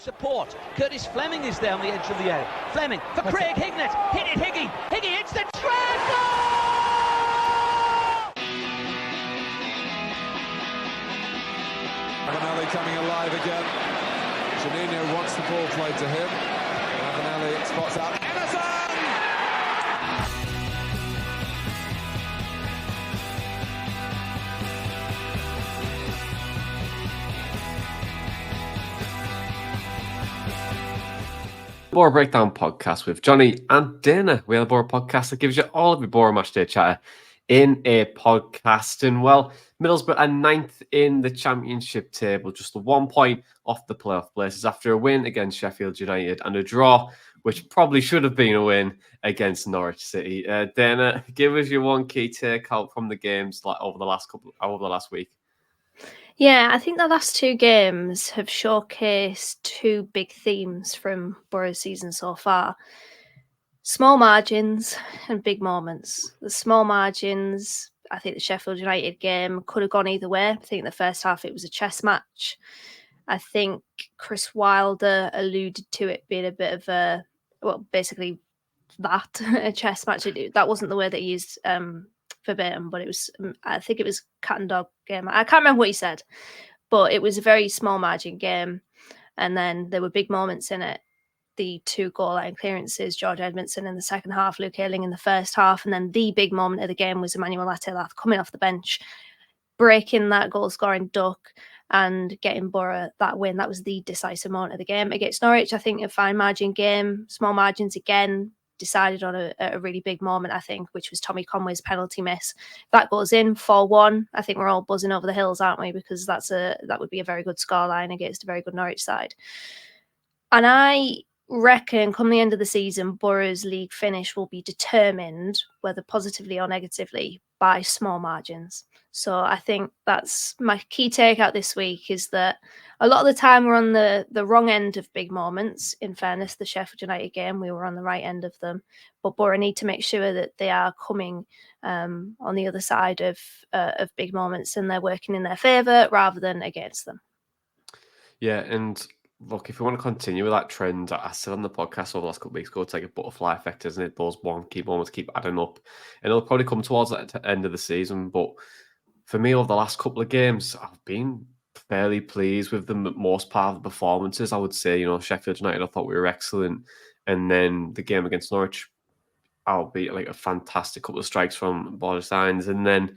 Support. Curtis Fleming is there on the edge of the area. Fleming for Craig Hignett. Hit it, Higgy. Higgy hits the treble! Avenelli coming alive again. Juninho wants the ball played to him. Avenelli spots out Emerson! Boro Breakdown podcast with Johnny and Dana. We are the Boro podcast that gives you all of your Boro matchday chatter in a podcast. And well, Middlesbrough are 9th in the championship table, just 1 point off the playoff places after a win against Sheffield United and a draw, which probably should have been a win against Norwich City. Dana, give us your one key takeout from the games over the last week. Yeah, I think the last two games have showcased two big themes from Boro's season so far. Small margins and big moments. The small margins, I think the Sheffield United game could have gone either way. I think in the first half it was a chess match. I think Chris Wilder alluded to it being a bit of a, well, basically that, a chess match. That wasn't the word that he used verbatim, but it was, I think it was cat and dog game. I can't remember what he said, but it was a very small margin game. And then there were big moments in it. The 2 goal line clearances, George Edmondson in the second half, Luke Ayling in the first half. And then the big moment of the game was Emmanuel Latelath coming off the bench, breaking that goal scoring duck and getting Boro that win. That was the decisive moment of the game. Against Norwich, I think a fine margin game, small margins again, decided on a really big moment, I think, which was Tommy Conway's penalty miss. If that goes in 4-1, I think we're all buzzing over the hills, aren't we? Because that would be a very good scoreline against a very good Norwich side. And I reckon come the end of the season, Boro's league finish will be determined, whether positively or negatively, by small margins. So I think that's my key takeout this week, is that a lot of the time we're on the wrong end of big moments. In fairness, the Sheffield United game, we were on the right end of them. But Boro need to make sure that they are coming on the other side of big moments and they're working in their favour rather than against them. Yeah, and look, if we want to continue with that trend, I said on the podcast over the last couple of weeks ago, it's like a butterfly effect, isn't it? Those one key moments keep adding up. And it'll probably come towards the end of the season. But for me, over the last couple of games, I've been fairly pleased with the most part of the performances. I would say, Sheffield United, I thought we were excellent. And then the game against Norwich, albeit like a fantastic couple of strikes from Borja Sainz. And then,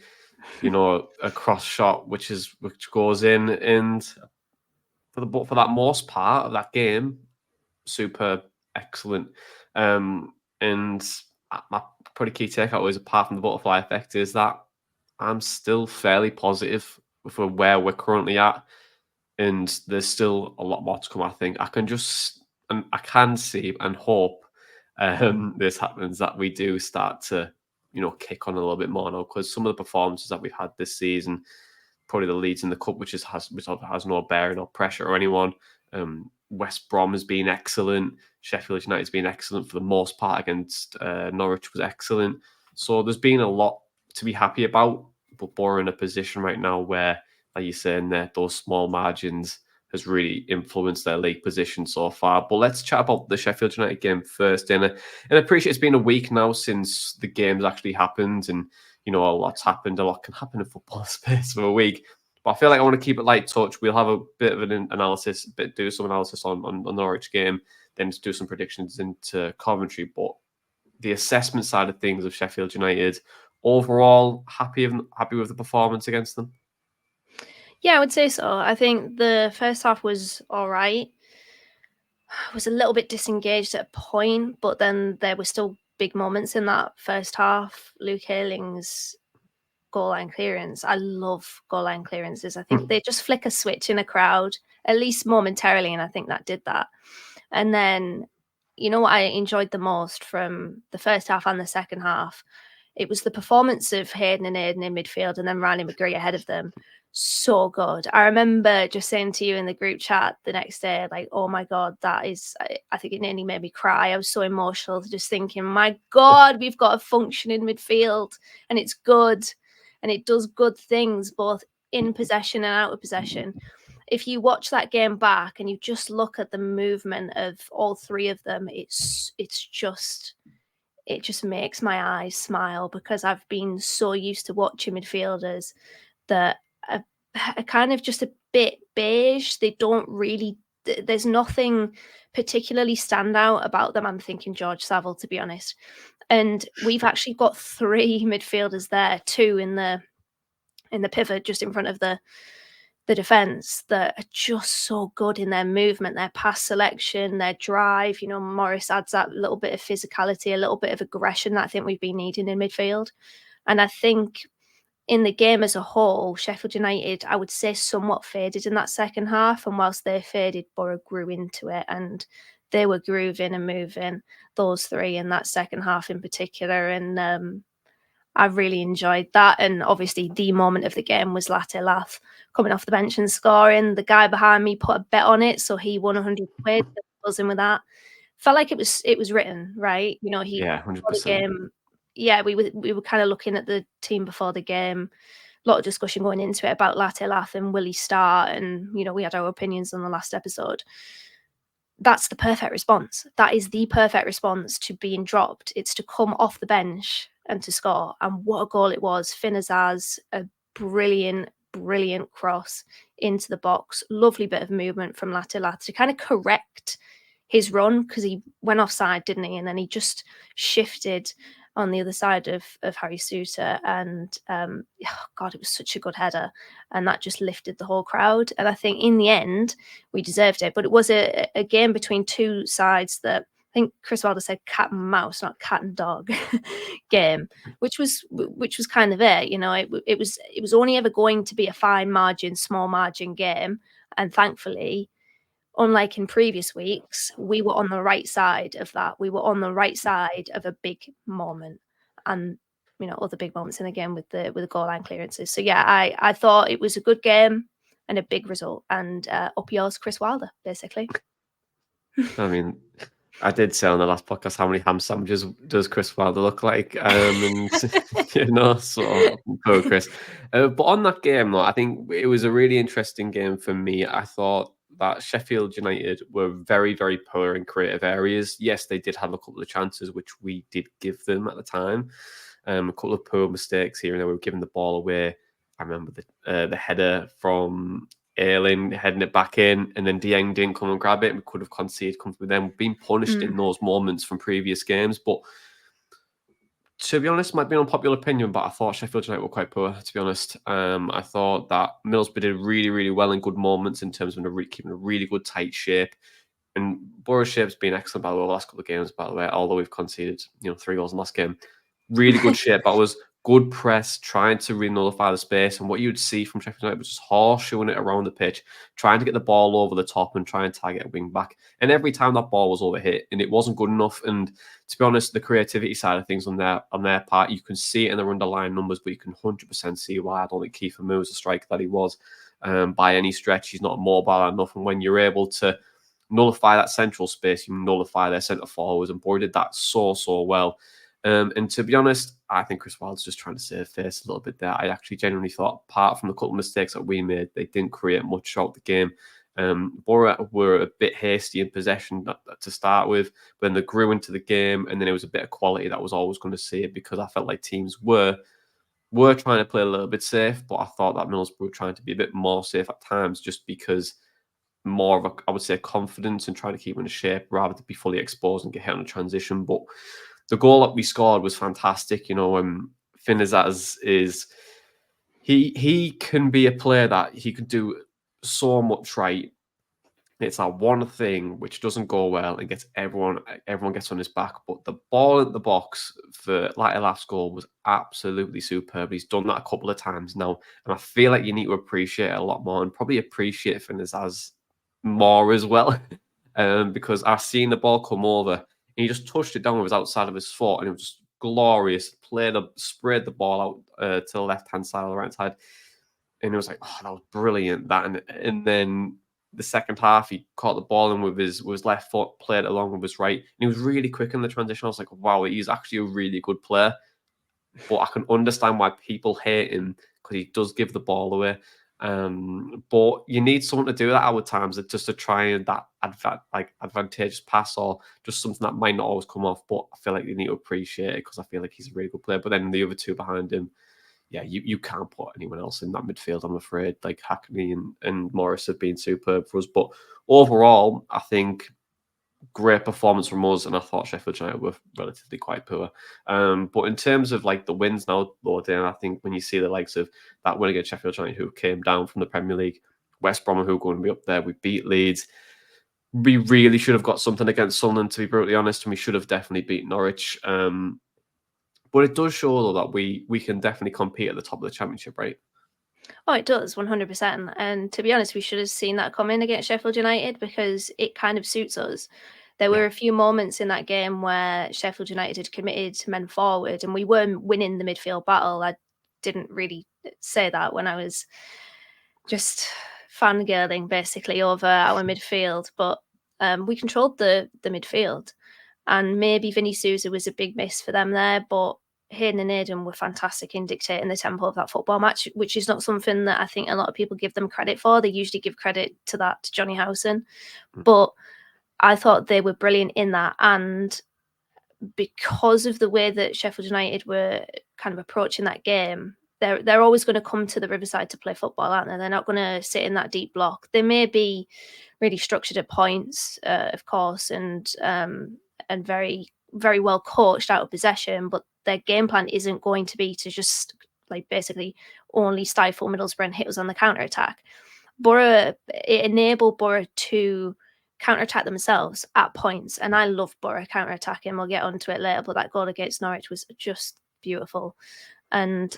a cross shot, which goes in. And for that most part of that game, super excellent. And my pretty key takeout is, apart from the butterfly effect, is that I'm still fairly positive for where we're currently at, and there's still a lot more to come. I think I can see and hope this happens, that we do start to kick on a little bit more now, because some of the performances that we've had this season, probably the Leeds in the cup, which has no bearing or pressure or anyone. West Brom has been excellent. Sheffield United has been excellent for the most part. Against Norwich was excellent. So there's been a lot to be happy about, but Boro in a position right now where, like you're saying there, those small margins has really influenced their league position so far. But let's chat about the Sheffield United game first, Dana. And I appreciate it's been a week now since the game's actually happened, and a lot's happened. A lot can happen in football space of a week. But I feel like I want to keep it light touch. We'll have a bit of an analysis, do some analysis on the Norwich game, then to do some predictions into Coventry. But the assessment side of things of Sheffield United, overall, happy with the performance against them? Yeah, I would say so. I think the first half was all right. I was a little bit disengaged at a point, but then there were still big moments in that first half. Luke Ayling's goal line clearance. I love goal line clearances. I think they just flick a switch in a crowd, at least momentarily, and I think that did that. And then, what I enjoyed the most from the first half and the second half, it was the performance of Hayden and Aiden in midfield, and then Riley McGree ahead of them. So good. I remember just saying to you in the group chat the next day, like, oh my God, I think it nearly made me cry. I was so emotional, just thinking, my God, we've got a functioning midfield, and it's good, and it does good things both in possession and out of possession. if you watch that game back and you just look at the movement of all three of them, it just makes my eyes smile, because I've been so used to watching midfielders that are kind of just a bit beige. They don't really, there's nothing particularly standout about them. I'm thinking George Saville, to be honest. And we've actually got three midfielders there, two in the pivot just in front of the defense, that are just so good in their movement, their pass selection, their drive. You know, Morris adds that little bit of physicality, a little bit of aggression that I think we've been needing in midfield. And I think in the game as a whole, Sheffield United, I would say, somewhat faded in that second half. And whilst they faded, Boro grew into it, and they were grooving and moving, those three, in that second half in particular. And I really enjoyed that. And obviously the moment of the game was Latte Lath coming off the bench and scoring. The guy behind me put a bet on it, so he won 100 quid, buzzing with that. Felt like it was written, right? You know, Yeah, before the 100%. game. Yeah, we were kind of looking at the team before the game. A lot of discussion going into it about Latte Lath and will he start? And, you know, we had our opinions on the last episode. That's the perfect response. That is the perfect response to being dropped. It's to come off the bench and to score. And what a goal it was. Finn Azaz, a brilliant cross into the box. Lovely bit of movement from Latte Lath to kind of correct his run, because he went offside, didn't he? And then he just shifted on the other side of Harry Suter. And God, it was such a good header. And that just lifted the whole crowd. And I think in the end, we deserved it. But it was a game between two sides that, I think Chris Wilder said cat and mouse, not cat and dog game, which was kind of it. You know, it was only ever going to be a fine margin, small margin game. And thankfully, unlike in previous weeks, we were on the right side of that. We were on the right side of a big moment, and, you know, other big moments in the game with the goal line clearances. So yeah, I thought it was a good game and a big result. And up yours, Chris Wilder, basically. I mean, I did say on the last podcast, how many ham sandwiches does Chris Wilder look like? And you know, so poor Chris. But on that game, though, I think it was a really interesting game for me. I thought that Sheffield United were very, very poor in creative areas. Yes, they did have a couple of chances, which we did give them at the time. A couple of poor mistakes here and there. We were giving the ball away. I remember the header from Ayling heading it back in, and then Dieng didn't come and grab it. We could have conceded comfortably then. We've been punished in those moments from previous games. But to be honest, might be an unpopular opinion, but I thought Sheffield United were quite poor, to be honest. I thought that Middlesbrough did really, really well in good moments in terms of keeping a really good tight shape. And Boro's shape's been excellent, by the way, the last couple of games, by the way, although we've conceded 3 goals in the last game. Really good shape. That was good press, trying to re-nullify the space. And what you'd see from Sheffield United was just horseshoeing it around the pitch, trying to get the ball over the top and try and target a wing back. And every time that ball was overhit, and it wasn't good enough. And to be honest, the creativity side of things on their part, you can see it in their underlying numbers, but you can 100% see why I don't think Kiefer Moore was the striker that he was by any stretch. He's not mobile enough. And when you're able to nullify that central space, you nullify their centre forwards, and Boro did that so well. And to be honest, I think Chris Wilder's just trying to save face a little bit there. I actually genuinely thought, apart from the couple of mistakes that we made, they didn't create much throughout the game. Boro were a bit hasty in possession to start with, but then they grew into the game, and then it was a bit of quality that was always going to see it, because I felt like teams were trying to play a little bit safe, but I thought that Middlesbrough were trying to be a bit more safe at times, just because more of a, I would say, confidence and trying to keep in shape rather than be fully exposed and get hit on a transition. But the goal that we scored was fantastic. Finn Azaz is he can be a player that he could do so much right. It's that one thing which doesn't go well and gets everyone gets on his back. But the ball in the box for Latte goal was absolutely superb. He's done that a couple of times now, and I feel like you need to appreciate it a lot more, and probably appreciate Finn Azaz more as well, because I've seen the ball come over and he just touched it down with his outside of his foot, and it was just glorious. Sprayed the ball out to the left hand side or the right side, and it was like, oh, that was brilliant. And then the second half, he caught the ball in with his left foot, played it along with his right, and he was really quick in the transition. I was like, wow, he's actually a really good player. But I can understand why people hate him, because he does give the ball away. But you need someone to do that at times, just to try and that advantageous pass, or just something that might not always come off. But I feel like you need to appreciate it, because I feel like he's a really good player. But then the other two behind him, yeah, you can't put anyone else in that midfield, I'm afraid. Like Hackney and Morris have been superb for us. But overall, I think great performance from us, and I thought Sheffield United were relatively quite poor. But in terms of like the wins now, Lord, I think when you see the likes of that win against Sheffield United, who came down from the Premier League, West Brom, who are going to be up there, we beat Leeds. We really should have got something against Sunderland, to be brutally honest, and we should have definitely beat Norwich. But it does show, though, that we can definitely compete at the top of the Championship, right? Oh, it does, 100%. And to be honest, we should have seen that coming against Sheffield United, because it kind of suits us. There were a few moments in that game where Sheffield United had committed men forward and we weren't winning the midfield battle. I didn't really say that when I was just fangirling basically over our midfield, but we controlled the midfield. And maybe Vinny Souza was a big miss for them there, but Hayden and Aidan were fantastic in dictating the tempo of that football match, which is not something that I think a lot of people give them credit for. They usually give credit to that to Johnny Howson. But I thought they were brilliant in that. And because of the way that Sheffield United were kind of approaching that game, they're always going to come to the Riverside to play football, aren't they? They're not going to sit in that deep block. They may be really structured at points, of course, and very, very well coached out of possession, but their game plan isn't going to be to just like basically only stifle Middlesbrough and hit us on the counter attack. Boro, it enabled Boro to counter-attack themselves at points, and I love Boro counter-attacking. We'll get onto it later, but that goal against Norwich was just beautiful. And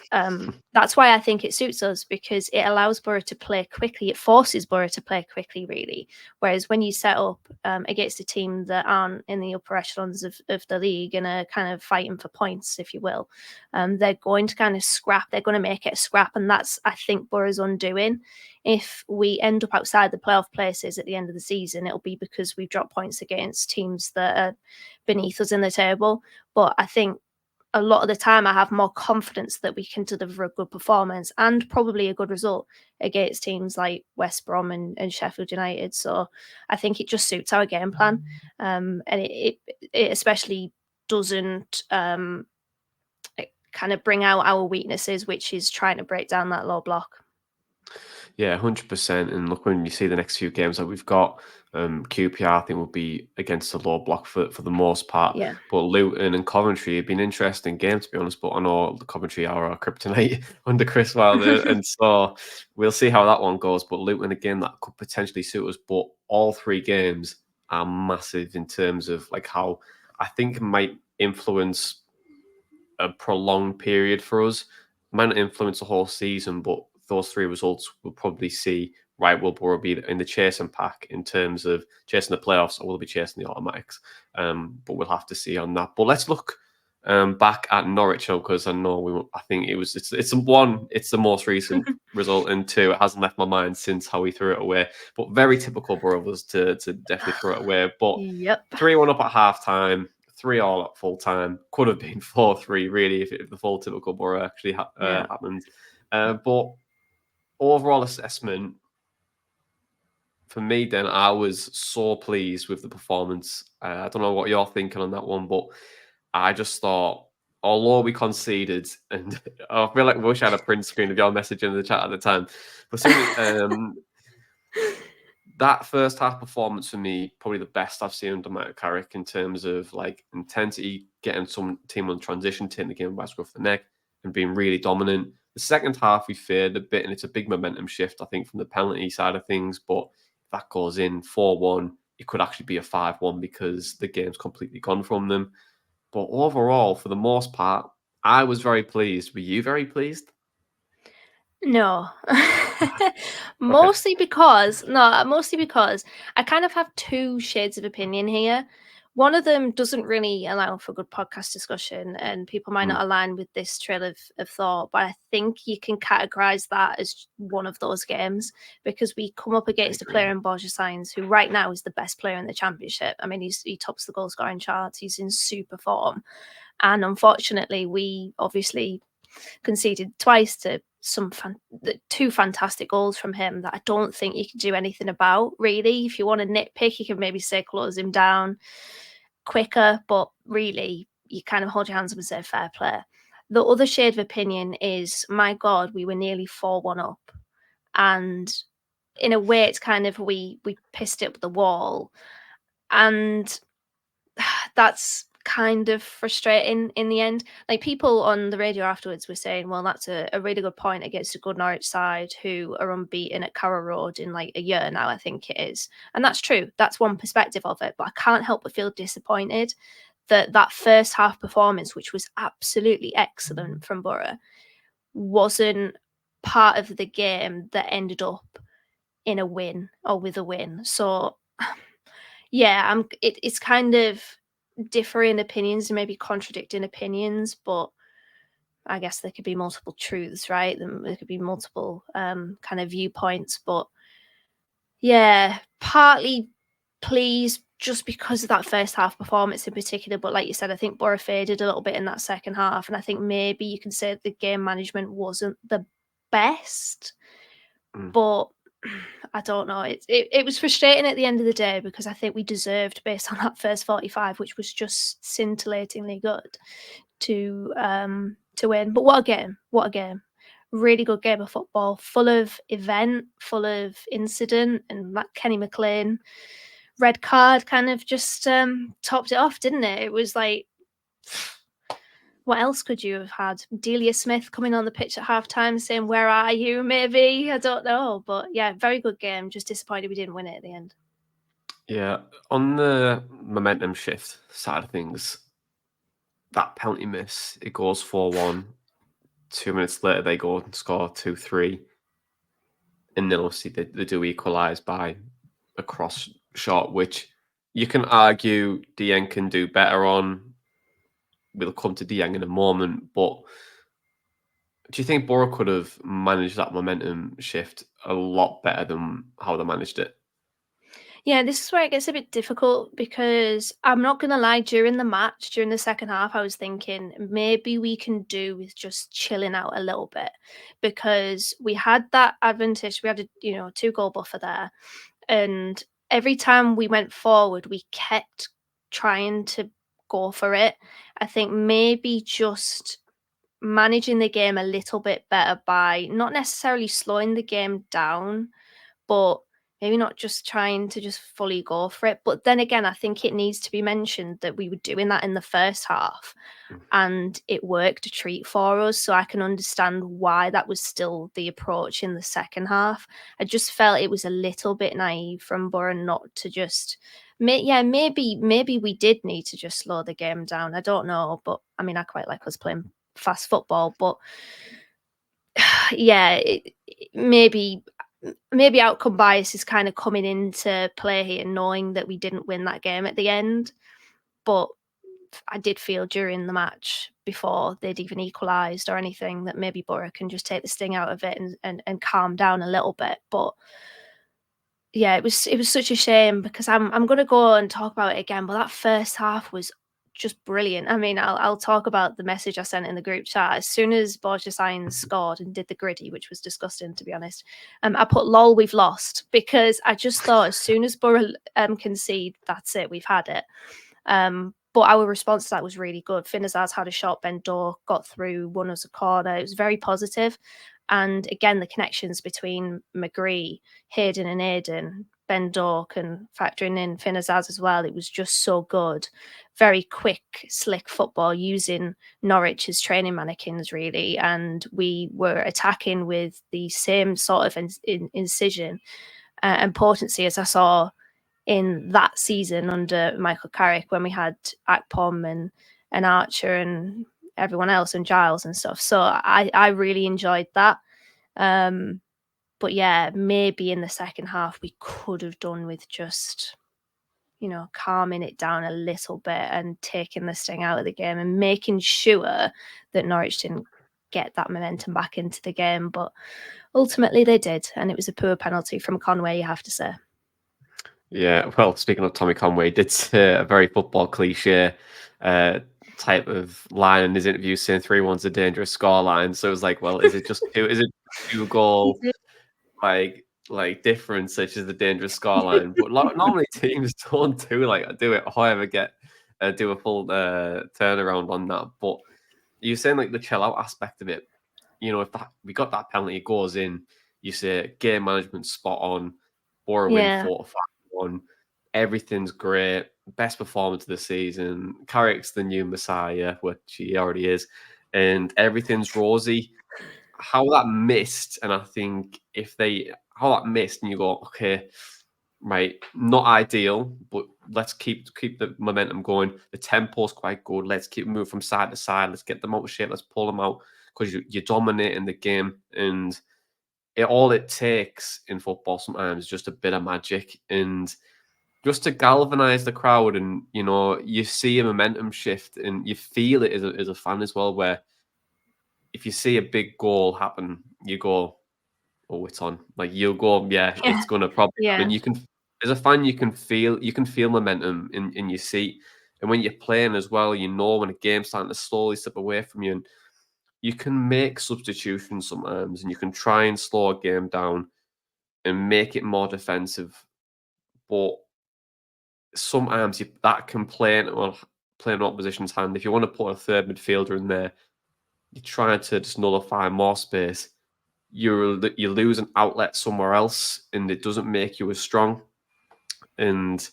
that's why I think it suits us, because it allows Boro to play quickly. It forces Boro to play quickly, really. Whereas when you set up against a team that aren't in the upper echelons of the league and are kind of fighting for points, if you will, they're going to kind of scrap. They're going to make it a scrap. And that's, I think, Boro's undoing. If we end up outside the playoff places at the end of the season, it'll be because we've dropped points against teams that are beneath us in the table. But I think a lot of the time I have more confidence that we can deliver a good performance and probably a good result against teams like West Brom and Sheffield United. So I think it just suits our game plan. And it especially doesn't kind of bring out our weaknesses, which is trying to break down that low block. Yeah, 100%. And look, when you see the next few games that we've got, QPR, I think, will be against the low block for the most part. Yeah. But Luton and Coventry have been interesting games, to be honest. But I know the Coventry are our kryptonite under Chris Wilder. And so we'll see how that one goes. But Luton, again, that could potentially suit us. But all three games are massive in terms of like how I think it might influence a prolonged period for us. It might not influence the whole season, but those three results will probably see, right, will Boro be in the chasing pack in terms of chasing the playoffs, or will be chasing the automatics? But we'll have to see on that. But let's look back at Norwich now, because I think it's the most recent result, and two, it hasn't left my mind since how we threw it away. But very typical Boro of us to definitely throw it away. But 3-1 up at half time, 3-3 at full time. Could have been 4-3 really if the full typical Boro actually happened. But overall assessment for me, then, I was so pleased with the performance. I don't know what you're thinking on that one, but I just thought, although we conceded, and I feel like we wish I had a print screen of your message in the chat at the time, but that first half performance for me, probably the best I've seen under Mike Carrick in terms of like intensity, getting some team on transition, taking the game by scruff of the neck, and being really dominant. The second half, we fared a bit, and it's a big momentum shift, I think, from the penalty side of things. But if that goes in 4-1, it could actually be a 5-1 because the game's completely gone from them. But overall, for the most part, I was very pleased. Were you very pleased? No. Mostly because I kind of have two shades of opinion here. One of them doesn't really allow for good podcast discussion, and people might not align with this trail of thought, but I think you can categorize that as one of those games, because we come up against a player in Borja Sainz who right now is the best player in the Championship. I mean, he tops the goal scoring charts. He's in super form. And unfortunately, we obviously conceded twice to two fantastic goals from him that I don't think you can do anything about, really. If you want to nitpick, you can maybe say close him down quicker, but really, you kind of hold your hands up and say fair play. The other shade of opinion is, my God, we were nearly 4-1 up. And in a way, it's kind of we pissed it up the wall. And that's kind of frustrating in the end. Like, people on the radio afterwards were saying, well, that's a really good point against a good Norwich side who are unbeaten at Carrow Road in like a year now, I think it is. And that's true. That's one perspective of it. But I can't help but feel disappointed that first half performance, which was absolutely excellent from Boro, wasn't part of the game that ended up in a win or with a win. So yeah, it's kind of differing opinions and maybe contradicting opinions, but I guess there could be multiple truths, right? There could be multiple kind of viewpoints, but yeah, partly pleased just because of that first half performance in particular. But like you said, I think Boro faded a little bit in that second half, and I think maybe you can say the game management wasn't the best, but I don't know. It was frustrating at the end of the day because I think we deserved, based on that first 45, which was just scintillatingly good, to win. But what a game! What a game! Really good game of football, full of event, full of incident, and that Kenny McLean red card kind of just topped it off, didn't it? It was like, what else could you have had? Delia Smith coming on the pitch at halftime saying, "Where are you?" Maybe, I don't know, but yeah, very good game. Just disappointed we didn't win it at the end. Yeah, on the momentum shift side of things, that penalty miss, it goes 4-1. 2 minutes later, they go and score 2-3. And then obviously they do equalise by a cross shot, which you can argue Dieng can do better on. We'll come to Dieng in a moment, but do you think Boro could have managed that momentum shift a lot better than how they managed it? Yeah, this is where it gets a bit difficult because I'm not going to lie, during the match, during the second half, I was thinking maybe we can do with just chilling out a little bit because we had that advantage. We had a 2-goal buffer there. And every time we went forward, we kept trying to go for it. I think maybe just managing the game a little bit better by not necessarily slowing the game down, but maybe not just trying to just fully go for it. But then again, I think it needs to be mentioned that we were doing that in the first half and it worked a treat for us. So I can understand why that was still the approach in the second half. I just felt it was a little bit naive from Boro not to just, maybe we did need to just slow the game down. I don't know, but I mean, I quite like us playing fast football, but yeah, maybe outcome bias is kind of coming into play here, knowing that we didn't win that game at the end. But I did feel during the match, before they'd even equalised or anything, that maybe Boro can just take the sting out of it and calm down a little bit. But yeah, it was such a shame because I'm going to go and talk about it again. But that first half was just brilliant. I mean, I'll talk about the message I sent in the group chat. As soon as Borja Sainz scored and did the griddy, which was disgusting, to be honest, I put lol, we've lost, because I just thought as soon as Boro concede, that's it, we've had it. But our response to that was really good. Finazaz had a shot, Ben Dork got through, won us a corner. It was very positive. And again, the connections between McGree, Hayden and Aiden, Ben Dork, and factoring in Finazaz as well, it was just so good. Very quick, slick football using Norwich as training mannequins, really. And we were attacking with the same sort of incision and potency as I saw in that season under Michael Carrick, when we had Akpom and Archer and everyone else and Giles and stuff. So I really enjoyed that. But yeah, maybe in the second half we could have done with just, calming it down a little bit and taking the sting out of the game and making sure that Norwich didn't get that momentum back into the game. But ultimately they did, and it was a poor penalty from Conway, you have to say. Yeah, well, speaking of Tommy Conway, did say a very football cliche. type of line in his interview saying 3-1's a dangerous scoreline. So it was like, well, is it just two goal difference such as the dangerous scoreline? But normally teams don't do it or ever do a full turnaround on that. But you're saying like the chill out aspect of it. If we got that penalty, it goes in. You say game management spot on, Boro win 4-5-1. Everything's great. Best performance of the season. Carrick's the new messiah, which he already is, and everything's rosy. How that missed, and I think how that missed, and you go, okay, right, not ideal, but let's keep the momentum going. The tempo's quite good. Let's keep moving from side to side. Let's get them out of shape. Let's pull them out because you're dominating the game, and all it takes in football sometimes is just a bit of magic and just to galvanize the crowd. And you see a momentum shift, and you feel it as a fan as well. Where if you see a big goal happen, you go, "Oh, it's on!" Like you'll go, "Yeah, it's gonna probably." Yeah. And you can, as a fan, you can feel momentum in your seat. And when you're playing as well, when a game's starting to slowly slip away from you, and you can make substitutions sometimes, and you can try and slow a game down and make it more defensive. But sometimes that can play in opposition's hand. If you want to put a third midfielder in there, you're trying to just nullify more space. You lose an outlet somewhere else, and it doesn't make you as strong. And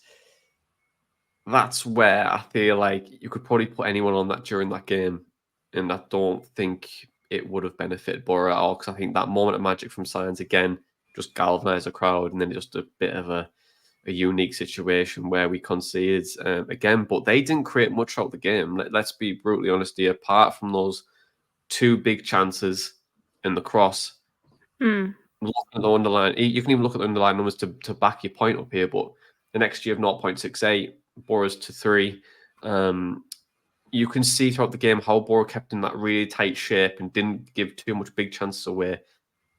that's where I feel like you could probably put anyone on that during that game, and I don't think it would have benefited Boro at all, because I think that moment of magic from Signs again just galvanised the crowd, and then just a bit of a unique situation where we conceded again, but they didn't create much out of the game. Let's be brutally honest here. Apart from those two big chances in the cross, look at the underlying. You can even look at the underlying numbers to back your point up here. But the next year of 0.68, Boro's to 3. You can see throughout the game how Boro kept in that really tight shape and didn't give too much big chances away.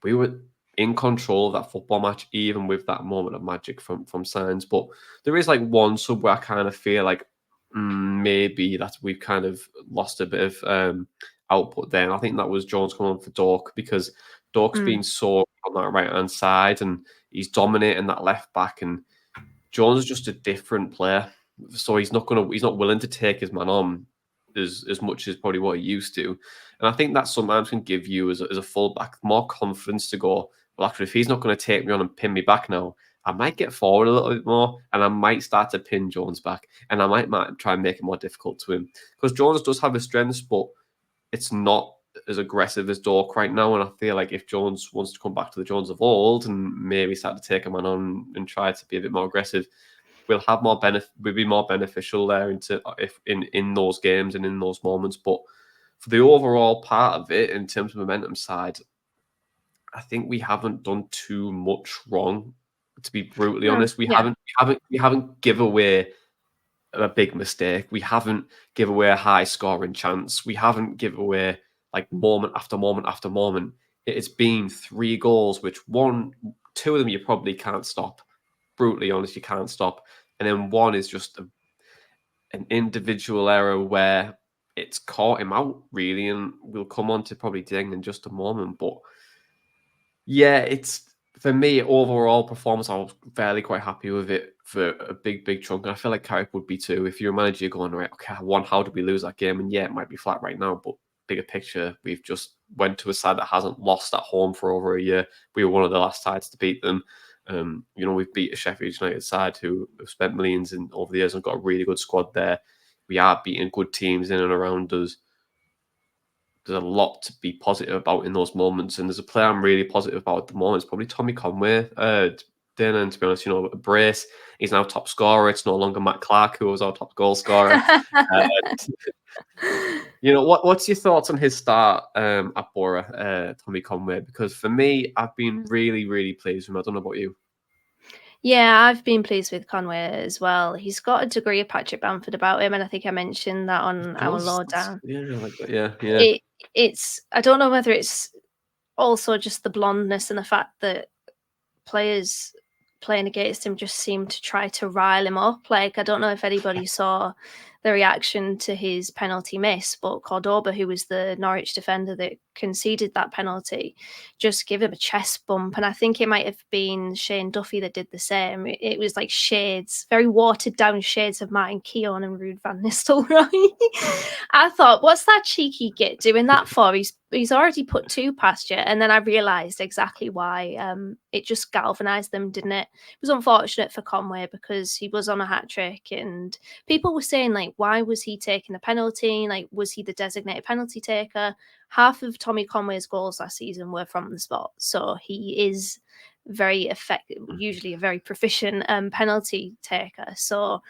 We were in control of that football match, even with that moment of magic from Signs. But there is like one sub where I kind of feel like maybe that we've kind of lost a bit of output there. And I think that was Jones coming on for Dork, because Dork's been so on that right hand side and he's dominating that left back, and Jones is just a different player. So he's not willing to take his man on as much as probably what he used to. And I think that sometimes can give you as a fullback more confidence to go, well, actually, if he's not going to take me on and pin me back now, I might get forward a little bit more, and I might start to pin Jones back, and I might try and make it more difficult to him. Because Jones does have his strengths, but it's not as aggressive as Dork right now. And I feel like if Jones wants to come back to the Jones of old and maybe start to take a man on and try to be a bit more aggressive, we'll have more benefit. We'll be more beneficial there in those games and in those moments. But for the overall part of it, in terms of momentum side, I think we haven't done too much wrong. To be brutally honest, we haven't given away a big mistake. We haven't given away a high scoring chance. We haven't given away like moment after moment after moment. It's been 3 goals, which 2 of them you probably can't stop. Brutally honest, you can't stop. And then 1 is just an individual error where it's caught him out, really. And we'll come on to probably Deng in just a moment. But yeah, it's, for me, overall performance, I was fairly quite happy with it for a big chunk. And I feel like Carrick would be too. If you're a manager, you're going, right, okay, how did we lose that game? And yeah, it might be flat right now, but bigger picture, we've just went to a side that hasn't lost at home for over a year. We were one of the last sides to beat them. We've beat a Sheffield United side who have spent millions over the years and got a really good squad there. We are beating good teams in and around us. There's a lot to be positive about in those moments, and there's a player I'm really positive about at the moment. It's probably Tommy Conway. Dana, and to be honest, a brace. He's now top scorer. It's no longer Matt Clark, who was our top goal scorer. What's your thoughts on his start at Boro, Tommy Conway? Because for me, I've been really, really pleased with him. I don't know about you. Yeah, I've been pleased with Conway as well. He's got a degree of Patrick Bamford about him, and I think I mentioned that on our lowdown. Yeah, like that. Yeah. It's I don't know whether it's also just the blondness and the fact that players playing against him just seem to try to rile him up. Like, I don't know if anybody saw the reaction to his penalty miss, but Cordoba, who was the Norwich defender that conceded that penalty, just gave him a chest bump. And I think it might have been Shane Duffy that did the same. It was like shades, very watered down shades of Martin Keown and Ruud van Nistelrooy. I thought, what's that cheeky git doing that for? He's already put 2 past you. And then I realised exactly why. It just galvanised them, didn't it? It was unfortunate for Conway because he was on a hat-trick and people were saying, like, why was he taking the penalty? Like, was he the designated penalty taker? Half of Tommy Conway's goals last season were from the spot. So he is very effective, usually a very proficient penalty taker. So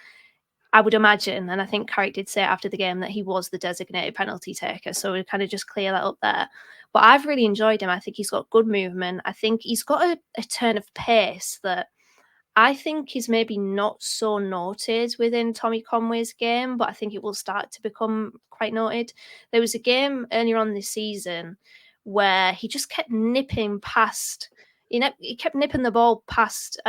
I would imagine, and I think Carrick did say after the game that he was the designated penalty taker. So we kind of just clear that up there. But I've really enjoyed him. I think he's got good movement. I think he's got a turn of pace that I think is maybe not so noted within Tommy Conway's game, but I think it will start to become quite noted. There was a game earlier on this season where he just kept nipping past, he kept nipping the ball past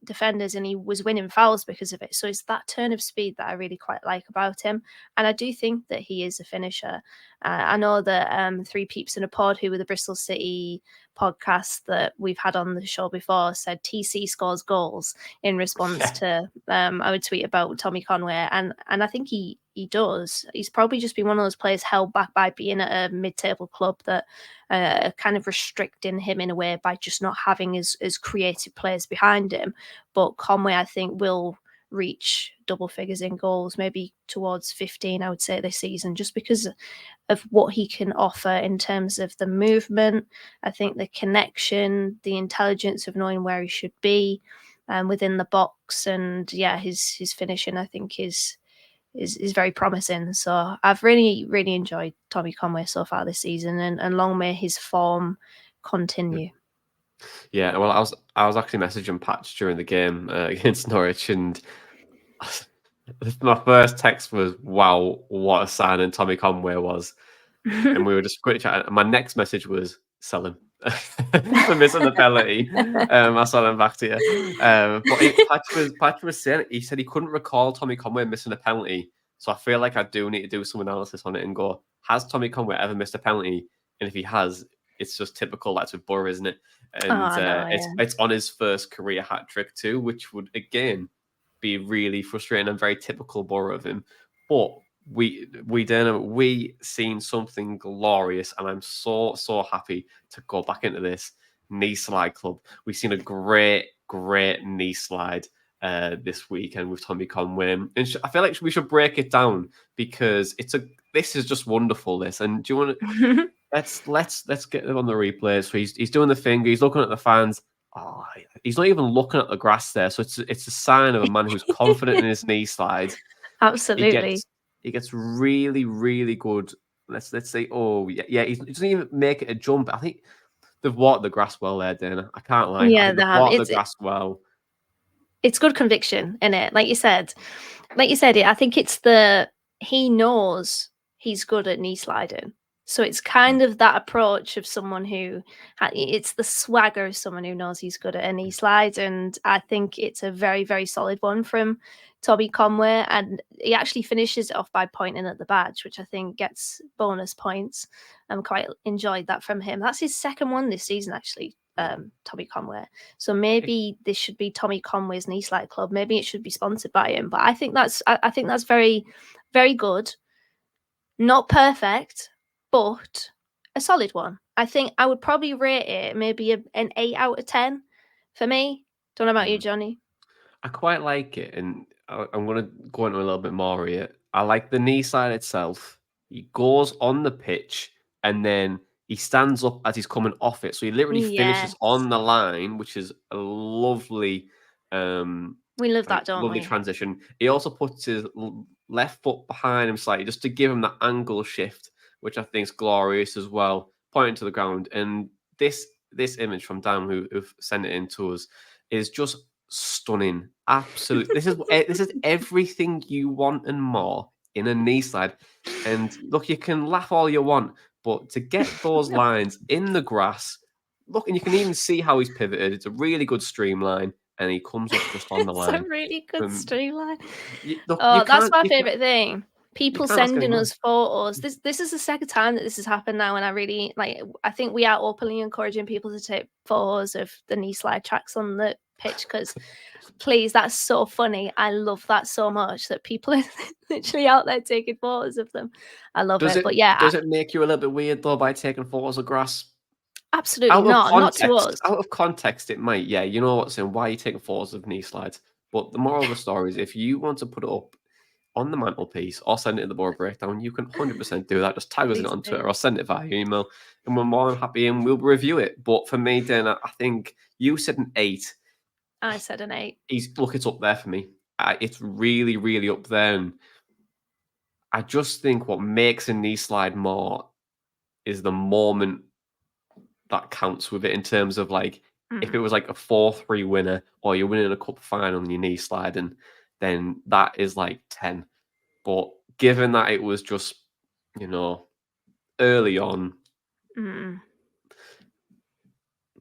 defenders and he was winning fouls because of it. So it's that turn of speed that I really quite like about him. And I do think that he is a finisher. I know that 3 Peeps in a Pod, who were the Bristol City podcast that we've had on the show before, said TC scores goals in response to our tweet about Tommy Conway. And I think he does. He's probably just been one of those players held back by being at a mid-table club that are kind of restricting him in a way by just not having as creative players behind him. But Conway, I think, will reach double figures in goals, maybe towards 15, I would say, this season, just because of what he can offer in terms of the movement. I think the connection, the intelligence of knowing where he should be within the box, and his finishing, I think, is very promising. So I've really, really enjoyed Tommy Conway so far this season, and long may his form continue. Yeah, well, I was actually messaging Patch during the game against Norwich, and my first text was, "Wow, what a signing Tommy Conway was," and we were just quick chatting. And my next message was, "Sell him." For missing the penalty. I'll sell him back to you. But Patch was saying, he said he couldn't recall Tommy Conway missing a penalty. So I feel like I do need to do some analysis on it and go, has Tommy Conway ever missed a penalty? And if he has, it's just typical. That's with Boro, isn't it? And it's on his first career hat trick too, which would again be really frustrating and very typical Boro of him. But we seen something glorious, and I'm so happy to go back into this knee slide club. We've seen a great knee slide this weekend with Tommy Conway, and I feel like we should break it down because this is just wonderful. This, and do you want to let's get them on the replay. So he's doing the finger, he's looking at the fans. Oh, he's not even looking at the grass there. So it's a sign of a man who's confident in his knee slide. Absolutely. He gets really, really good. Let's say, he doesn't even make it a jump. I think they've watered the grass well there, Dana. I can't lie. Yeah, they've watered the grass well. It's good conviction in it, like you said. I think it's he knows he's good at knee sliding. So it's kind of that approach of someone who, it's the swagger of someone who knows he's good at a knee slide. And I think it's a very, very solid one from Tommy Conway. And he actually finishes it off by pointing at the badge, which I think gets bonus points. I'm quite enjoyed that from him. That's his second one this season, actually, Tommy Conway. So maybe this should be Tommy Conway's knee slide club. Maybe it should be sponsored by him. But I think that's very, very good. Not perfect, but a solid one. I think I would probably rate it maybe an 8 out of 10 for me. Don't know about you, Johnny. I quite like it, and I'm going to go into a little bit more here. I like the knee slide itself. He goes on the pitch, and then he stands up as he's coming off it. So he literally finishes on the line, which is a lovely... we love that, don't we? Lovely transition. He also puts his left foot behind him slightly just to give him that angle shift, which I think is glorious as well, pointing to the ground. And this image from Dan, who've sent it in to us, is just stunning. Absolutely. This is everything you want and more in a knee slide. And look, you can laugh all you want, but to get those lines in the grass, look, and you can even see how he's pivoted. It's a really good streamline. and he comes up just on the It's a line. really good streamline. Look, Oh, that's my you favourite thing. People can't ask any sending more. us photos. This is the second time that this has happened now, and I really like. I think we are openly encouraging people to take photos of the knee slide tracks on the pitch because, please, that's so funny. I love that so much that people are literally out there taking photos of them. I love Does it. it But yeah, does it make you a little bit weird though by taking photos of grass? absolutely not to us. Out of context, it might. Yeah, you know what's saying. Why are you taking photos of knee slides? But the moral of the story is, if you want to put it up on the mantelpiece or send it in the Boro breakdown, you can 100% do that. Just tag us in Please on do. Twitter or send it via email, and we're more than happy and we'll review it. But for me, Dana, I think you said an 8. I said an 8. It's up there for me. It's really, really up there. And I just think what makes a knee slide more is the moment that counts with it, in terms of like, if it was like a 4-3 winner or you're winning a cup final and your knee sliding, then that is like 10. But given that it was just, early on,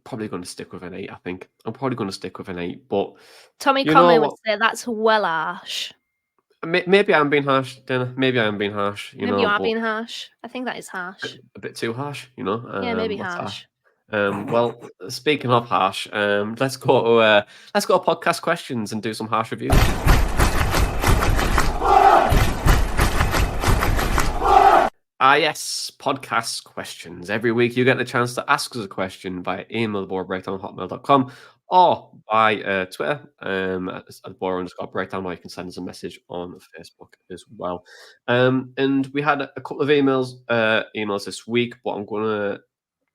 probably going to stick with an 8, I think. I'm probably going to stick with an 8. But Tommy you know Conley would what? say that's well harsh. Maybe I'm being harsh, Dana. Maybe I'm being harsh, Maybe you are but being harsh. I think that is harsh. a bit too harsh, Yeah, maybe What's harsh. harsh? Well, speaking of harsh, let's go to podcast questions and do some harsh reviews. Yes, podcast questions. Every week you get the chance to ask us a question via email, borobreakdown@hotmail.com, or by Twitter at Boro_breakdown, or you can send us a message on Facebook as well. And we had a couple of emails this week, but I'm going to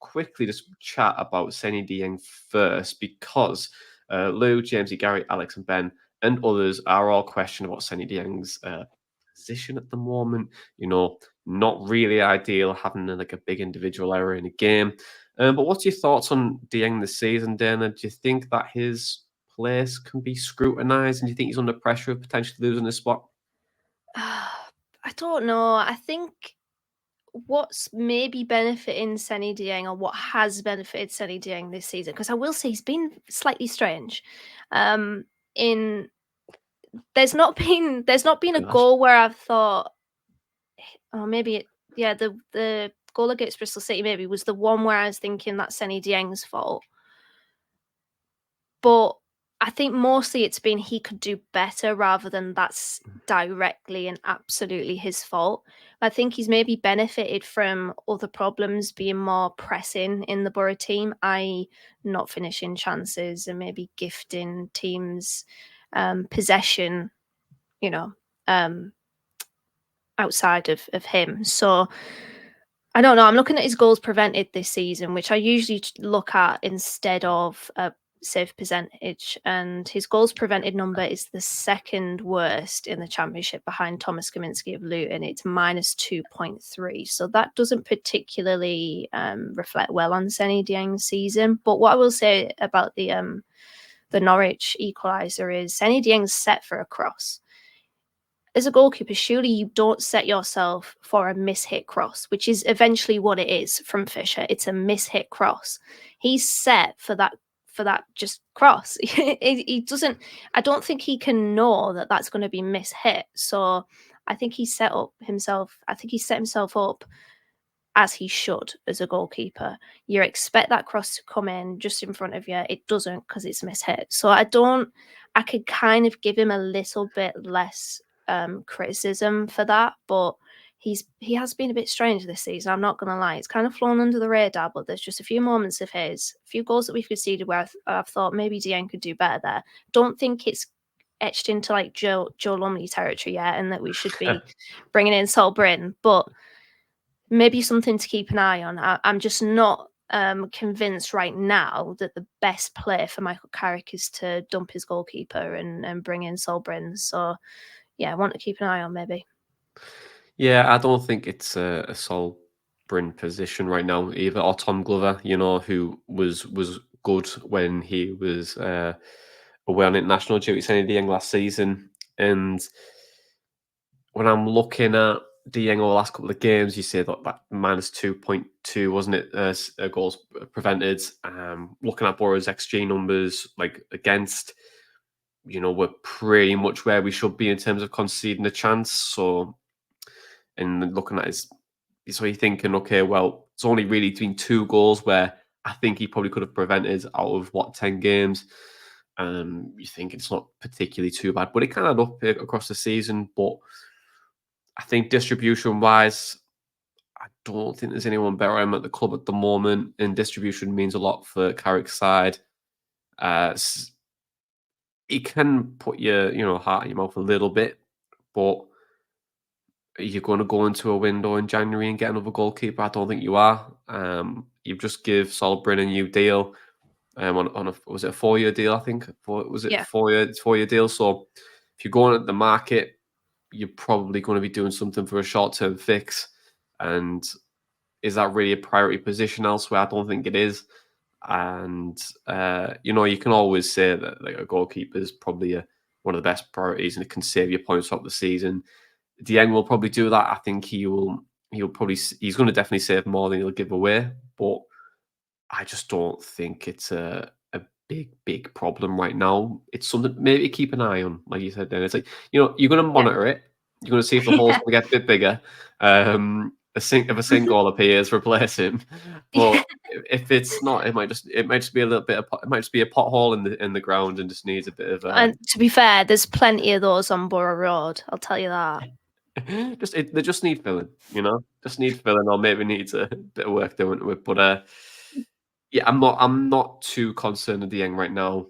quickly just chat about Seny Dieng first, because Lou, Jamesy, Gary, Alex, and Ben, and others are all questioning about Seny Dieng's position at the moment. Not really ideal, having like a big individual error in a game. But what's your thoughts on Dieng this season, Dana? Do you think that his place can be scrutinised, and do you think he's under pressure of potentially losing his spot? I don't know. I think what's maybe benefiting Seny Dieng, or what has benefited Seny Dieng this season, because I will say he's been slightly strange. In there's not been a goal where I've thought, oh, maybe the goal against Bristol City maybe was the one where I was thinking that's Seny Dieng's fault. But I think mostly it's been he could do better, rather than that's directly and absolutely his fault. I think he's maybe benefited from other problems being more pressing in the Boro team, i.e. not finishing chances and maybe gifting teams possession, outside of him. So I don't know. I'm looking at his goals prevented this season, which I usually look at instead of save percentage. And his goals prevented number is the second worst in the Championship, behind Thomas Kaminski of Luton. It's -2.3. So that doesn't particularly reflect well on Seny Dieng's season. But what I will say about the Norwich equaliser is Seny Dieng's set for a cross. As a goalkeeper, surely you don't set yourself for a mishit cross, which is eventually what it is from Fisher. It's a mishit cross. He's set for that just cross. He doesn't. I don't think he can know that that's going to be mishit. So I think he set himself up as he should as a goalkeeper. You expect that cross to come in just in front of you. It doesn't, because it's mishit. So I could kind of give him a little bit less criticism for that, but he has been a bit strange this season. I'm not going to lie. It's kind of flown under the radar, but there's just a few moments of a few goals that we've conceded where I've thought maybe Dieng could do better there. Don't think it's etched into like Joe Lumley territory yet, and that we should be bringing in Sol Bryn, but maybe something to keep an eye on. I'm just not convinced right now that the best play for Michael Carrick is to dump his goalkeeper and bring in Sol Bryn. So yeah, I want to keep an eye on maybe. Yeah, I don't think it's a Sol Bryn position right now either, or Tom Glover, who was good when he was away on international duty, Seny Dieng last season. And when I'm looking at Dieng over the last couple of games, you say that -2.2, wasn't it? Goals prevented. Looking at Boro's XG numbers, like against, we're pretty much where we should be in terms of conceding a chance. So, and looking at his, so you're thinking, okay, well, it's only really been 2 goals where I think he probably could have prevented out of 10 games. You think it's not particularly too bad, but it can add up across the season. But I think distribution wise, I don't think there's anyone better at the club at the moment, and distribution means a lot for Carrick's side. It can put your heart in your mouth a little bit, but you're going to go into a window in January and get another goalkeeper. I don't think you are. You've just give Solbrin a new deal. On a, was it a 4-year deal? I think was it Yeah. 4-year deal. So if you're going at the market, you're probably going to be doing something for a short-term fix. And is that really a priority position elsewhere? I don't think it is. And you can always say that like a goalkeeper is probably one of the best priorities, and it can save you points throughout the season. Dieng will probably do that. I think he's going to definitely save more than he'll give away, but I just don't think it's a big problem right now. It's something maybe to keep an eye on, like you said. Then it's like you're going to monitor it. You're going to see if the hole's going to get a bit bigger. If a single appears, replace him. But if it's not, it might just be a little bit. It might just be a pothole in the ground and just needs a bit of. And to be fair, there's plenty of those on Boro Road. I'll tell you that. They just need filling, just need filling, or maybe needs a bit of work doing to it. But yeah, I'm not too concerned with the Dieng right now.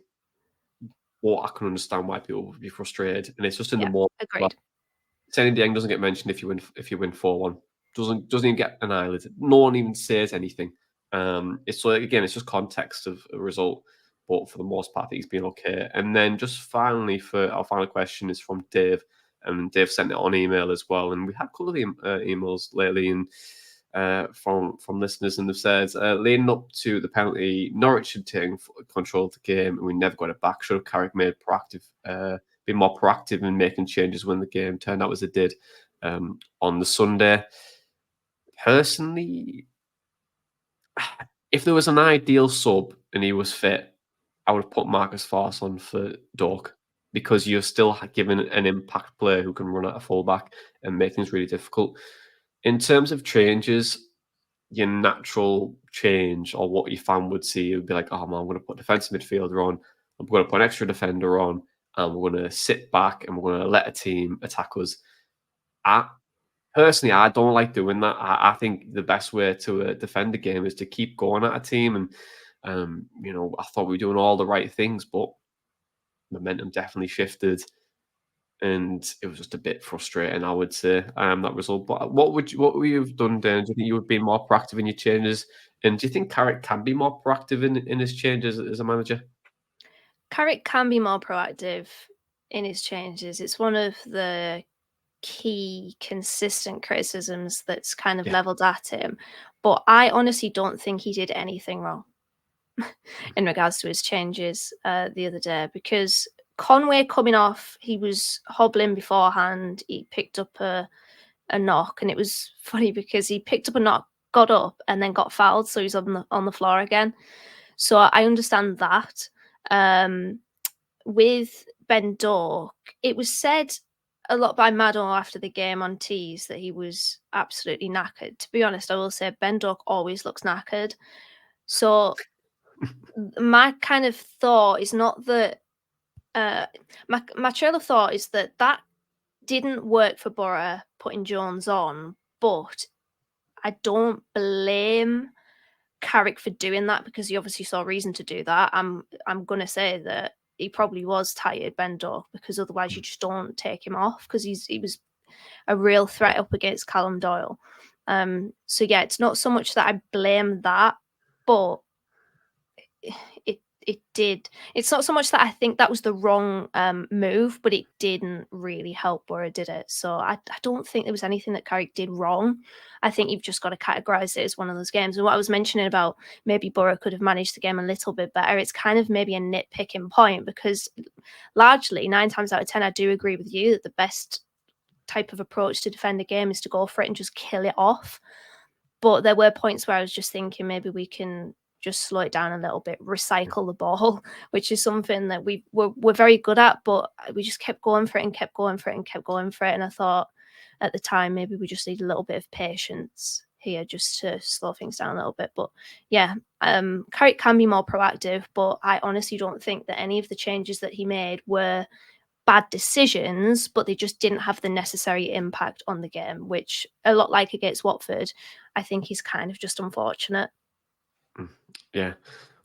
But I can understand why people would be frustrated, and it's just in the moment. Agreed. Saying Dieng doesn't get mentioned if you win 4-1. Doesn't even get an eyelid. No one even says anything. It's like, again, it's just context of a result, but for the most part, I think he's been okay. And then just finally, for our final question is from Dave, and Dave sent it on email as well. And we had a couple of emails lately, and from listeners, and they've said leading up to the penalty, Norwich had taken control of the game, and we never got it back. Should have Carrick been more proactive in making changes when the game turned out as it did on the Sunday. Personally, if there was an ideal sub and he was fit, I would have put Marcus Forss on for Dork, because you're still given an impact player who can run at a fullback and make things really difficult. In terms of changes, your natural change, or what your fan would see, would be like, oh man, I'm going to put defensive midfielder on, I'm going to put an extra defender on, and we're going to sit back and we're going to let a team attack us. Personally, I don't like doing that. I think the best way to defend a game is to keep going at a team. And, I thought we were doing all the right things, but momentum definitely shifted. And it was just a bit frustrating, I would say, that result. But what would you have done, Dan? Do you think you would be more proactive in your changes? And do you think Carrick can be more proactive in his changes as a manager? Carrick can be more proactive in his changes. It's one of the key consistent criticisms that's kind of leveled at him. But I honestly don't think he did anything wrong in regards to his changes the other day, because Conway coming off, he was hobbling beforehand. He picked up a knock, and it was funny because he picked up a knock, got up, and then got fouled, so he's on the floor again. So I understand that. With Ben Dork, it was said a lot by Maddo after the game on Tees that he was absolutely knackered. To be honest, I will say Ben Dork always looks knackered. So my kind of thought is not that my trail of thought is that didn't work for Boro putting Jones on, but I don't blame Carrick for doing that, because he obviously saw reason to do that. I'm gonna say that he probably was tired, Ben Dork, because otherwise you just don't take him off, because he was a real threat up against Callum Doyle. So yeah, it's not so much that I blame that, but it did. It's not so much that I think that was the wrong move, but it didn't really help Boro, did it? So I don't think there was anything that Carrick did wrong. I think you've just got to categorise it as one of those games. And what I was mentioning about maybe Boro could have managed the game a little bit better, it's kind of maybe a nitpicking point, because largely 9 times out of 10, I do agree with you that the best type of approach to defend a game is to go for it and just kill it off. But there were points where I was just thinking maybe we can just slow it down a little bit, recycle the ball, which is something that we're very good at, but we just kept going for it and kept going for it and kept going for it. And I thought at the time, maybe we just need a little bit of patience here just to slow things down a little bit. But yeah, Carrick can be more proactive, but I honestly don't think that any of the changes that he made were bad decisions, but they just didn't have the necessary impact on the game, which a lot like against Watford, I think is kind of just unfortunate. Yeah.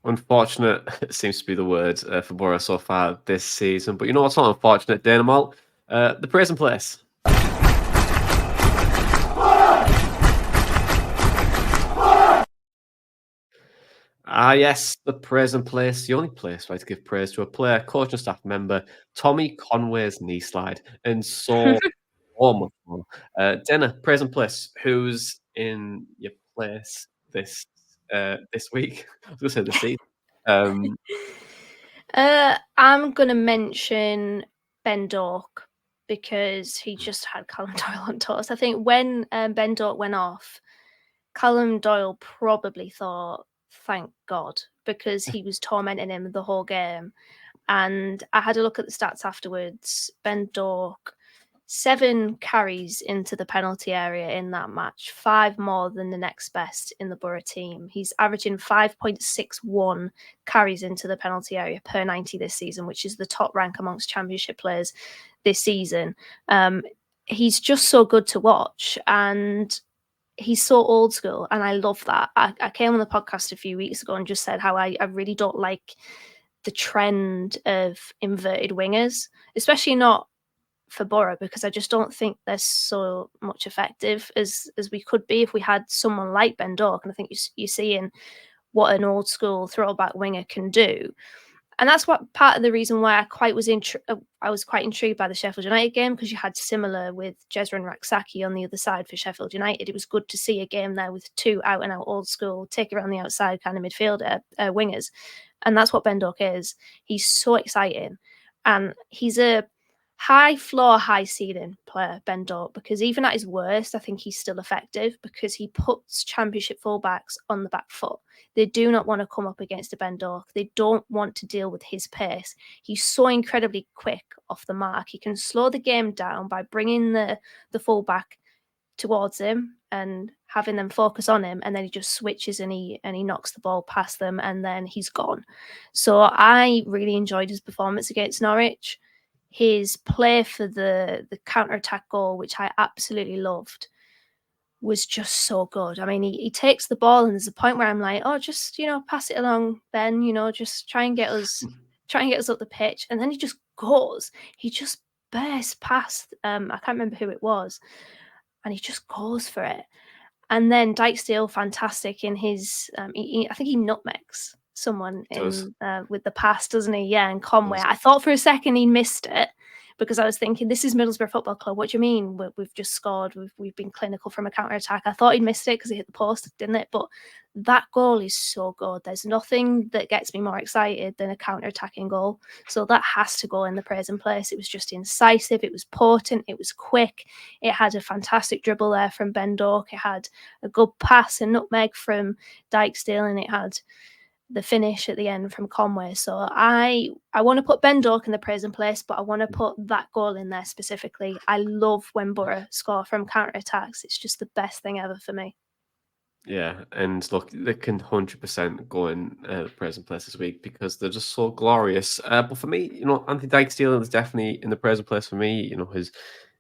Unfortunate seems to be the word for Boro so far this season. But you know what's not unfortunate, Dana Malt? The praise and place. Yes, the praise and place, the only place where to give praise to a player, coach and staff member, Tommy Conway's knee slide, and so much more. Dana, praise and place, who's in your place this week? I was going to say this season. I'm going to mention Ben Dork because he just had Callum Doyle on toast. I think when Ben Dork went off, Callum Doyle probably thought, thank God, because he was tormenting him the whole game. And I had a look at the stats afterwards. Ben Dork, 7 carries into the penalty area in that match, 5 more than the next best in the Boro team. He's averaging 5.61 carries into the penalty area per 90 this season, which is the top rank amongst championship players this season. He's just so good to watch, and he's so old school, and I love that. I came on the podcast a few weeks ago and just said how I really don't like the trend of inverted wingers, especially not for Boro, because I just don't think they're so much effective as we could be if we had someone like Ben Dork. And I think you're seeing what an old school throwback winger can do. And that's what part of the reason why I was quite intrigued by the Sheffield United game, because you had similar with Jezra and Raksaki on the other side for Sheffield United. It was good to see a game there with 2 out and out old school, take around the outside kind of midfielder wingers. And that's what Ben Dork is. He's so exciting. And he's a high floor, high ceiling player, Ben Dork, because even at his worst, I think he's still effective because he puts championship fullbacks on the back foot. They do not want to come up against a Ben Dork. They don't want to deal with his pace. He's so incredibly quick off the mark. He can slow the game down by bringing the fullback towards him and having them focus on him, and then he just switches and he knocks the ball past them, and then he's gone. So I really enjoyed his performance against Norwich. His play for the counter-attack goal, which I absolutely loved, was just so good. I mean, he takes the ball, and there's a point where I'm like, oh, just, pass it along, Ben, just try and get us up the pitch. And then he just goes. He just bursts past, I can't remember who it was, and he just goes for it. And then Dijksteel, fantastic in his, I think he nutmegs someone with the pass, doesn't he? Yeah, and Conway. I thought for a second he missed it, because I was thinking, this is Middlesbrough Football Club. What do you mean we've just scored? We've been clinical from a counter-attack. I thought he'd missed it because he hit the post, didn't it? But that goal is so good. There's nothing that gets me more excited than a counter-attacking goal. So that has to go in the praise and place. It was just incisive. It was potent. It was quick. It had a fantastic dribble there from Ben Dork. It had a good pass and nutmeg from Dijksteel, and it had the finish at the end from Conway. So I want to put Ben Dork in the praise and place, but I want to put that goal in there specifically. I love when Boro score from counter-attacks. It's just the best thing ever for me. Yeah, and look, they can 100% go in the praise and place this week because they're just so glorious. But for me, Anthony Dijksteel is definitely in the praise and place for me.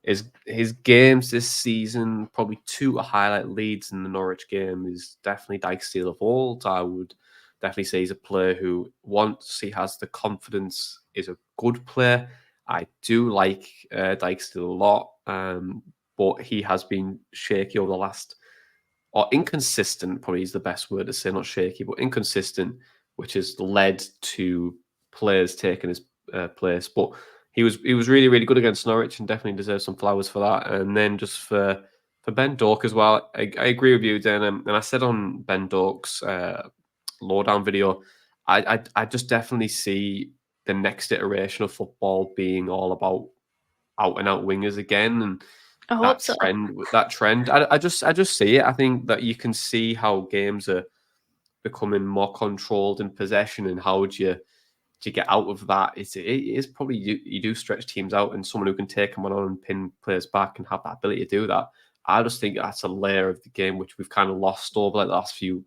His games this season, probably 2 highlight leads in the Norwich game, is definitely Dijksteel of old. I would definitely say he's a player who, once he has the confidence, is a good player. I do like Dijksteel a lot, but he has been shaky over the last, or inconsistent, probably is the best word to say, not shaky, but inconsistent, which has led to players taking his place. But he was really, really good against Norwich and definitely deserves some flowers for that. And then just for Ben Dork as well, I agree with you, Dan. And I said on Ben Dork's lowdown video, I just definitely see the next iteration of football being all about out and out wingers again, and I hope so. that trend. I just see it. I think that you can see how games are becoming more controlled in possession, and how do you get out of that? It is probably you do stretch teams out, and someone who can take them on and pin players back and have that ability to do that. I just think that's a layer of the game which we've kind of lost over like the last few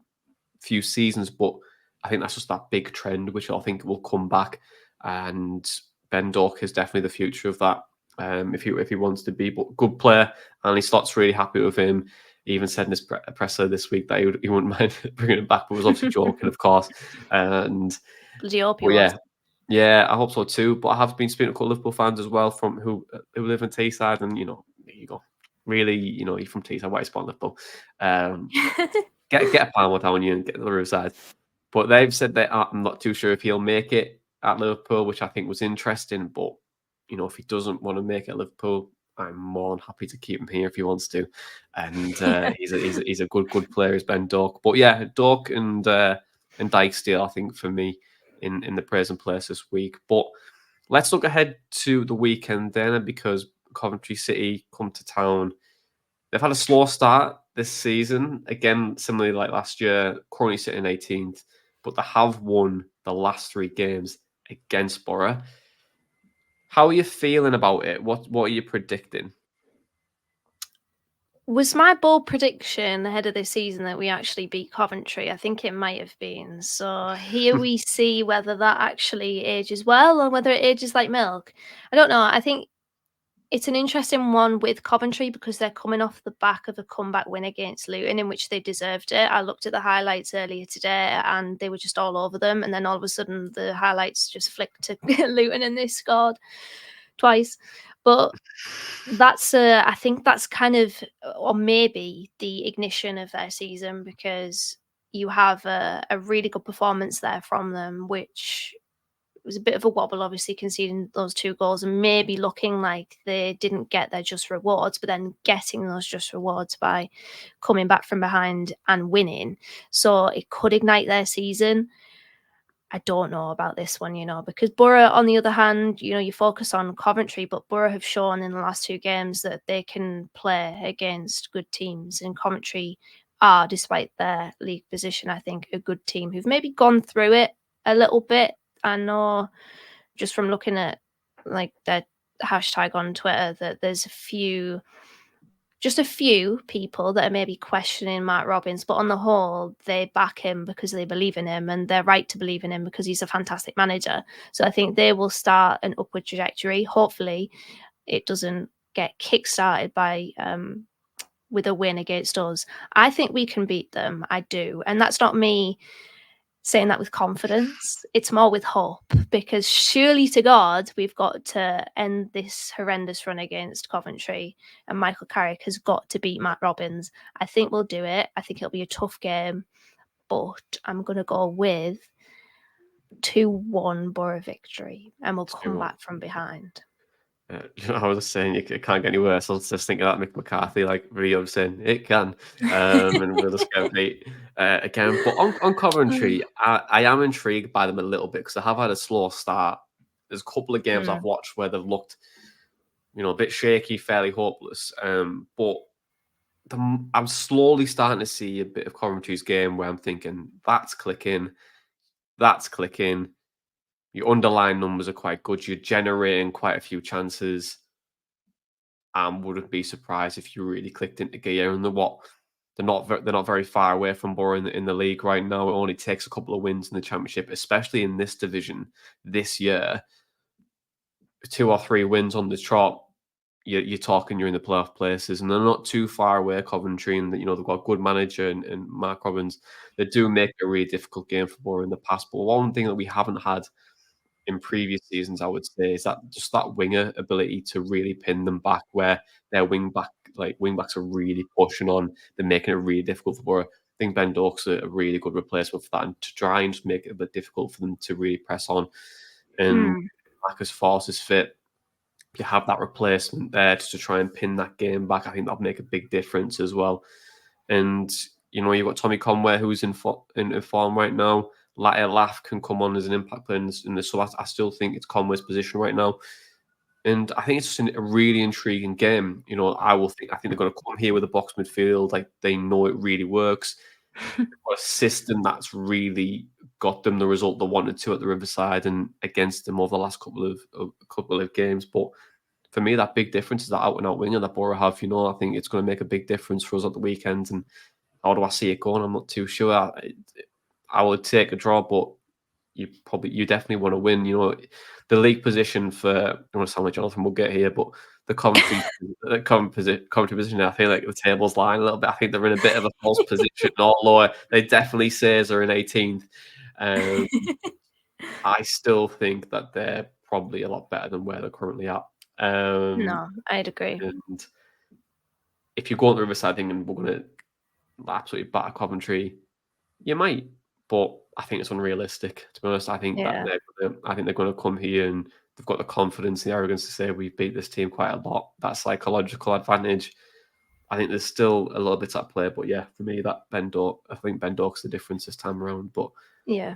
seasons, but I think that's just that big trend which I think will come back, and Ben Doak is definitely the future of that. If he wants to be, but good player, and Slott's really happy with him. He even said in his presser this week that he wouldn't mind bringing him back, but was obviously joking, of course. And Bloody hope he well, was. yeah, I hope so too. But I have been speaking to a couple of Liverpool fans as well from who live in Teesside, and there you go. Really, you're from Teesside, why you spawn Liverpool? Get a Palmer down you and get the other side. But they've said that I'm not too sure if he'll make it at Liverpool, which I think was interesting. But if he doesn't want to make it at Liverpool, I'm more than happy to keep him here if he wants to. And he's a good player, is Ben Doak. But yeah, Doak and Dijksteel, I think, for me in the praise and place this week. But let's look ahead to the weekend then, because Coventry City come to town. They've had a slow start this season, again, similarly like last year, currently sitting 18th, but they have won the last 3 games against Boro. How are you feeling about it? What are you predicting? Was my bold prediction ahead of this season that we actually beat Coventry? I think it might have been. So here we see whether that actually ages well or whether it ages like milk. I don't know. I think it's an interesting one with Coventry because they're coming off the back of a comeback win against Luton, in which they deserved it. I looked at the highlights earlier today and they were just all over them. And then all of a sudden the highlights just flicked to Luton and they scored twice. But I think that's kind of, or maybe the ignition of their season, because you have a really good performance there from them, which was a bit of a wobble, obviously conceding those 2 goals and maybe looking like they didn't get their just rewards, but then getting those just rewards by coming back from behind and winning. So it could ignite their season. I don't know about this one, because Boro, on the other hand, you focus on Coventry, but Boro have shown in the last 2 games that they can play against good teams, and Coventry are, despite their league position, I think, a good team who've maybe gone through it a little bit. I know just from looking at like their hashtag on Twitter that there's just a few people that are maybe questioning Mark Robins, but on the whole, they back him because they believe in him, and they're right to believe in him because he's a fantastic manager. So I think they will start an upward trajectory. Hopefully, it doesn't get kick-started by with a win against us. I think we can beat them. I do. And that's not me saying that with confidence. It's more with hope, because surely to God, we've got to end this horrendous run against Coventry, and Michael Carrick has got to beat Matt Robins. I think we'll do it. I think it'll be a tough game, but I'm going to go with 2-1 Boro victory, and we'll come back from behind. I was just saying it can't get any worse. I was just thinking that Mick McCarthy, like Rio was saying, it can, and we'll just go beat again. But on Coventry, I am intrigued by them a little bit because they have had a slow start. There's a couple of games I've watched where they've looked, a bit shaky, fairly hopeless. But I'm slowly starting to see a bit of Coventry's game where I'm thinking that's clicking. Your underlying numbers are quite good. You're generating quite a few chances. And wouldn't be surprised if you really clicked into gear. And they're not very far away from Boro in the league right now. It only takes a couple of wins in the Championship, especially in this division this year. 2 or 3 wins on the trot, you're talking you're in the playoff places, and they're not too far away, Coventry, and they've got a good manager and Mark Robbins. They do make a really difficult game for Boro in the past. But one thing that we haven't had in previous seasons, I would say, is that just that winger ability to really pin them back, where their wingbacks are really pushing on. They're making it really difficult for Boro. I think Ben Doak's a really good replacement for that, and to try and just make it a bit difficult for them to really press on. And Marcus Force is fit. You have that replacement there just to try and pin that game back. I think that'll make a big difference as well. And you've got Tommy Conway, who's in form right now. Laugh can come on as an impact player in this. So I still think it's Conway's position right now. And I think it's just a really intriguing game. I think they're going to come here with a box midfield. Like, they know it really works. a system that's really got them the result they wanted to at the Riverside and against them over the last couple of games. But for me, that big difference is that out and out winger that Boro have. I think it's going to make a big difference for us at the weekend. And how do I see it going? I'm not too sure. I would take a draw, but you definitely want to win. The league position for, I don't want to sound like Jonathan, we'll get here, but the Coventry position, I feel like the table's lying a little bit. I think they're in a bit of a false position, although they definitely say they're in 18th. I still think that they're probably a lot better than where they're currently at. No, I'd agree. And if you go on the Riverside thing and we're going to absolutely batter Coventry, you might, but I think it's unrealistic. To be honest, I think that they're going to come here and they've got the confidence and the arrogance to say we've beat this team quite a lot. That psychological advantage. I think there's still a little bit at play, but yeah, for me, I think Ben Doak's the difference this time around. But yeah.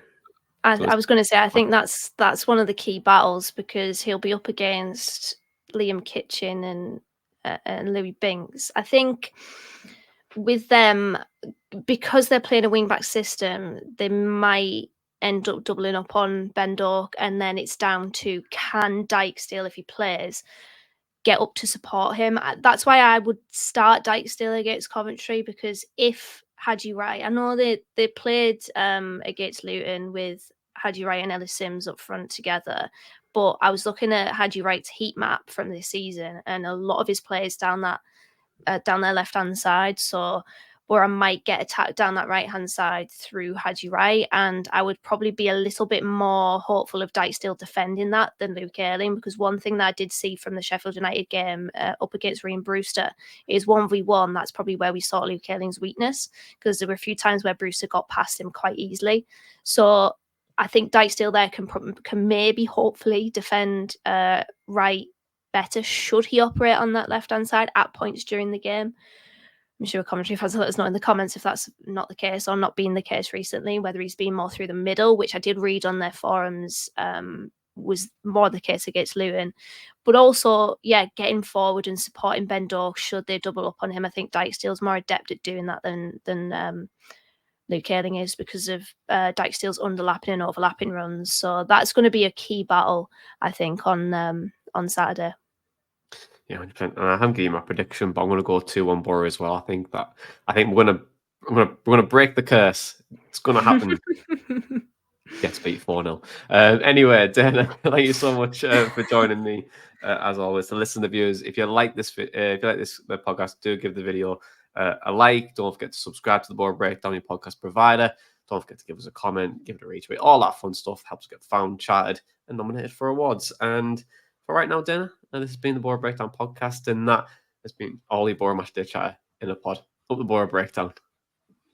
I was going to say, I think that's one of the key battles because he'll be up against Liam Kitchen and Louis Binks. I think with them, because they're playing a wing-back system, they might end up doubling up on Ben Doak, and then it's down to can Dijksteel, if he plays, get up to support him. That's why I would start Dijksteel against Coventry, because if Haji Wright, I know they played against Luton with Haji Wright and Ellis Sims up front together, but I was looking at Haji Wright's heat map from this season, and a lot of his players down their left hand side. So Boro might get attacked down that right hand side through Haji Wright, and I would probably be a little bit more hopeful of Dijksteel defending that than Luke Ayling, because one thing that I did see from the Sheffield United game up against Ryan Brewster is 1v1. That's probably where we saw Luke Ayling's weakness, because there were a few times where Brewster got past him quite easily. So I think Dijksteel there can maybe hopefully defend Wright better should he operate on that left hand side at points during the game. I'm sure commentary fans will let us know in the comments if that's not the case or not been the case recently, whether he's been more through the middle, which I did read on their forums was more the case against Luton. But also, yeah, getting forward and supporting Ben Doak should they double up on him. I think Dijksteel's more adept at doing that than Luke Ayling is, because of Dijksteel's underlapping and overlapping runs. So that's going to be a key battle, I think, on Saturday. Yeah, 100%. And I haven't given you my prediction, but I'm going to go 2-1 Boro as well. I think we're going to break the curse. It's going to happen. Gets beat 4-0. Anyway, Dana, thank you so much for joining me as always. To listen to the viewers, if you like this podcast, do give the video a like. Don't forget to subscribe to the Boro Breakdown, your podcast provider. Don't forget to give us a comment, give it a retweet. All that fun stuff helps get found, charted, and nominated for awards. And for right now, Dana, this has been the Boro Breakdown podcast, and that has been all your Boro Match Day chatter in a pod. Up the Boro Breakdown.